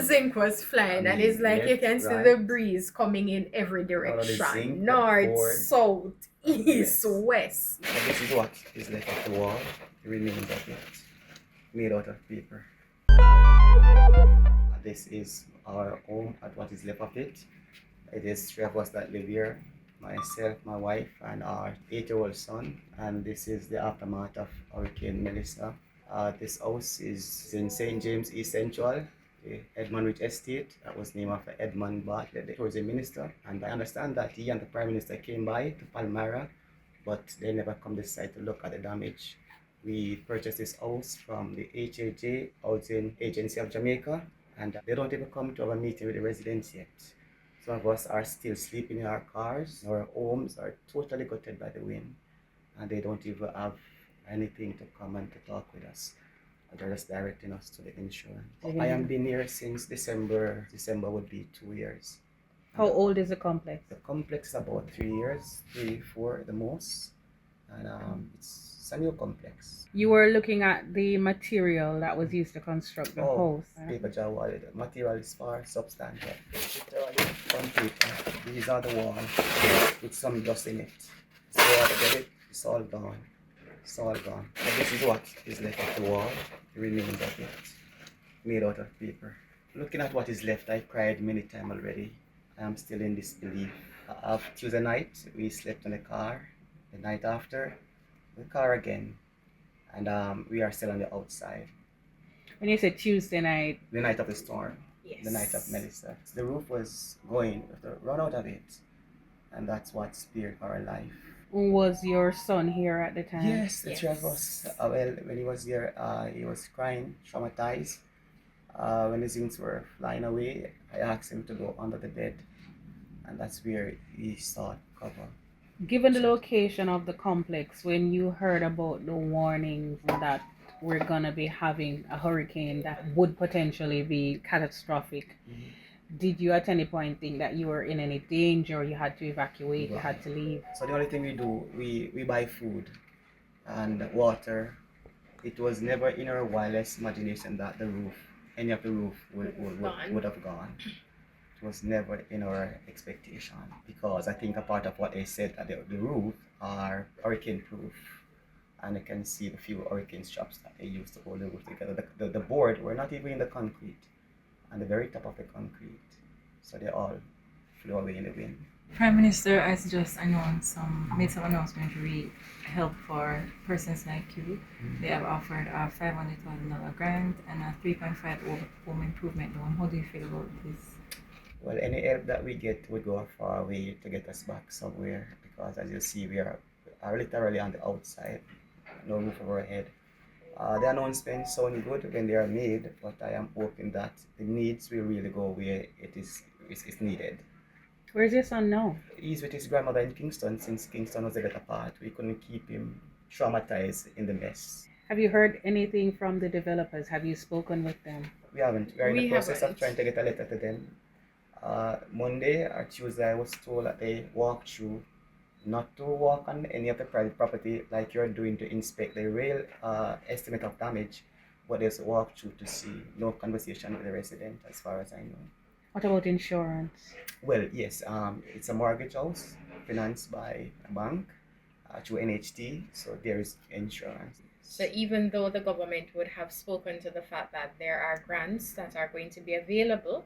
zinc was flying, and it's like you can see the breeze coming in every direction: north, south, east, west. And this is what is left of the wall, the remains of it, made out of paper. And this is our home at what is left of it. It is three of us that live here: myself, my wife, and our 8-year-old son. And this is the aftermath of Hurricane Melister. This house is in St. James East Central, the Edmund Ridge Estate. That was named after Edmund Bartlett, the tourism minister. And I understand that he and the Prime Minister came by to Palmyra, but they never come this side to look at the damage. We purchased this house from the HAJ, Housing Agency of Jamaica, and they don't even come to have a meeting with the residents yet. Some of us are still sleeping in our cars. Our homes are totally gutted by the wind, and they don't even have anything to come and to talk with us. They're just directing us to the insurance. I have been here since December. December would be 2 years. How old is the complex? The complex is about 3 years, 3, 4 at the most, and it's a new complex. You were looking at the material that was used to construct the house. Paper jar wall. The material is for Substandard. Literally on paper. These are the walls with some dust in it. So get it, it's all gone. It's all gone. And this is what is left of the wall, the remains of it, made out of paper. Looking at what is left, I cried many times already. I am still in disbelief. Tuesday night, we slept in the car. The night after, the car again. And we are still on the outside. When you said Tuesday night? The night of the storm. Yes. The night of Melister. The roof was going, we have to run out of it. And that's what spared our life. Was your son here at the time? Yes, the three of us. Well, when he was here, he was crying, traumatized. When the things were flying away, I asked him to go under the bed, and that's where he sought cover. Given the location of the complex, when you heard about the warnings that we're gonna be having a hurricane that would potentially be catastrophic, did you at any point think that you were in any danger, or you had to evacuate, you had to leave? So the only thing we do, we buy food and water. It was never in our wildest imagination that any of the roof would have gone. It was never in our expectation, because I think a part of what they said that the roof are hurricane proof, and you can see the few hurricane straps that they used to hold the roof together. The board were not even in the concrete, and the very top of the concrete, so they all flew away in the wind. Prime Minister has just made some announcement to help for persons like you. They have offered a $500,000 grant and a 3.5 home improvement loan. How do you feel about this? Well, any help that we get would go a far way to get us back somewhere, because as you see, we are literally on the outside, no roof over our head. The announcements sound good when they are made, but I am hoping that the needs will really go where it's needed. Where's your son now? He's with his grandmother in Kingston, since Kingston was a better part. We couldn't keep him traumatized in the mess. Have you heard anything from the developers? Have you spoken with them? We haven't. We are in the process of trying to get a letter to them. Monday or Tuesday, I was told that they walked through, not to walk on any of the private property like you're doing to inspect the real estimate of damage, but there's a walk through to see. No conversation with the resident, as far as I know. What about insurance? Well, yes, it's a mortgage house financed by a bank through NHT, so there is insurance. So even though the government would have spoken to the fact that there are grants that are going to be available,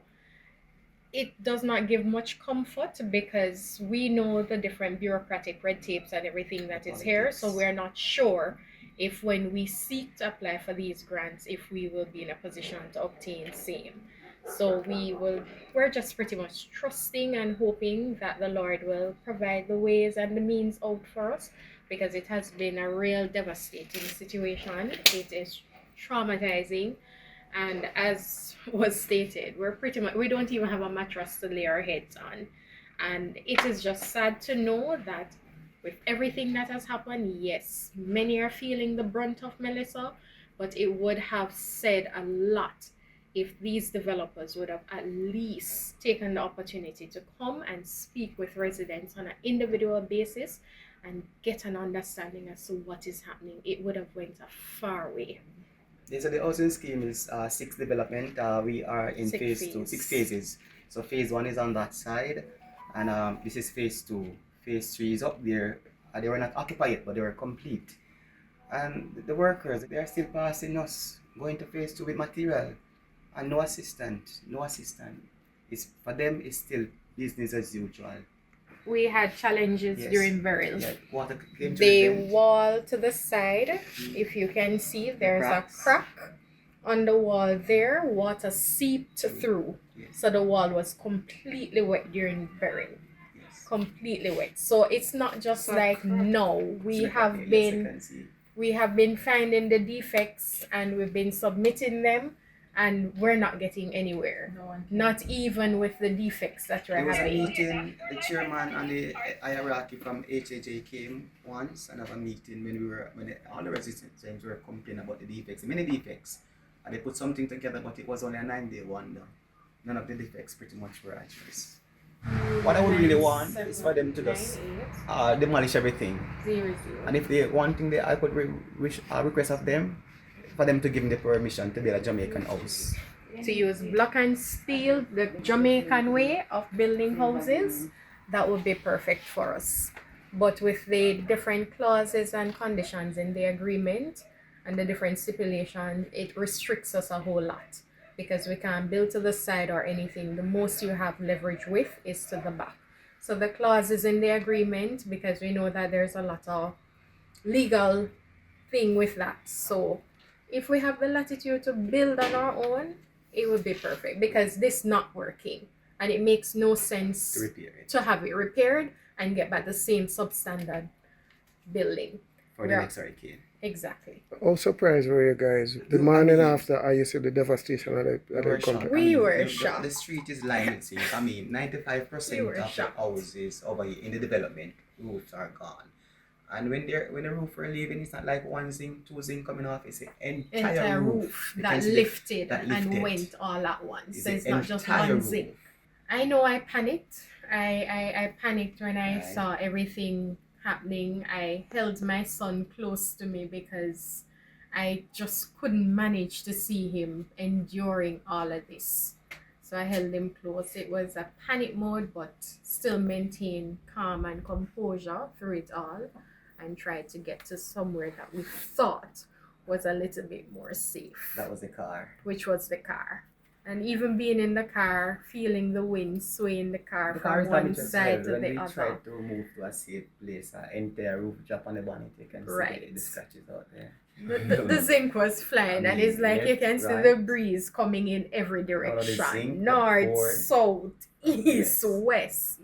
it does not give much comfort, because we know the different bureaucratic red tapes and everything that is here, so we're not sure if when we seek to apply for these grants, if we will be in a position to obtain same. So we're just pretty much trusting and hoping that the Lord will provide the ways and the means out for us, because it has been a real devastating situation. It is traumatizing, and as was stated, we don't even have a mattress to lay our heads on, and it is just sad to know that with everything that has happened, yes, many are feeling the brunt of Melister, but it would have said a lot if these developers would have at least taken the opportunity to come and speak with residents on an individual basis and get an understanding as to what is happening. It would have went a far way. Yeah, so the housing scheme is six development. We are in Six phase two, phase. 6 phases. So phase one is on that side, and this is phase two. Phase three is up there. They were not occupied yet, but they were complete. And the workers, they are still passing us, going to phase two with material, and no assistant, no assistant. It's for them. It's still business as usual. We had challenges Yes. during burial. Yeah, water came to The the vent. wall to the side, if you can see, there's a cracks. crack on the wall there. Water seeped through. Yes. So the wall was completely wet during burial. Yes. Completely wet. So it's not just So like crack. no, we Yes, have I been can see. we have been finding the defects and we've been submitting them and we're not getting anywhere. No one. Not even with the defects that There we're was a having. meeting, the chairman and the hierarchy from HAJ came once and have a meeting when all the residents were complaining about the defects, many defects. And they put something together, but it was only a 9-day wonder. None of the defects pretty much were addressed. What I would really want is for them to just demolish everything. 0-0. And if they one thing I could request of them, for them to give me the permission to build a Jamaican house. To use block and steel, the Jamaican way of building houses, that would be perfect for us. But with the different clauses and conditions in the agreement and the different stipulations, it restricts us a whole lot because we can't build to the side or anything. The most you have leverage with is to the back. So the clauses in the agreement, because we know that there's a lot of legal thing with that. So if we have the latitude to build on our own, it would be perfect because this not working and it makes no sense To repair it to have it repaired and get back the same substandard building. for the Yeah. next hurricane. Exactly. How surprised were you guys the morning after I used to the devastation of the were country? shocked. We were the, shocked. The street is lined with things. I mean, 95% We were of the shocked. houses over here in the development, roofs are gone. And when the roof were leaving, it's not like one zinc, two zinc coming off. It's the entire, Entire roof. roof You that can see lifted, that and lifted. went all at once. It's So the it's not just entire one roof. zinc. I know I panicked. I panicked when I Right. saw everything happening. I held my son close to me because I just couldn't manage to see him enduring all of this. So I held him close. It was a panic mode, but still maintain calm and composure through it all and tried to get to somewhere that we thought was a little bit more safe, That was the car. which was the car. And even being in the car, feeling the wind swaying the car The car from is one damaged as side well. to When the we other. tried to move to a safe place, entire roof drop on the bonnet, you can see Right. the scratches out there. The zinc was flying, and it's like you Left, can see right. the breeze coming in every All of the direction, zinc, the north, board. south, east, Yes. west.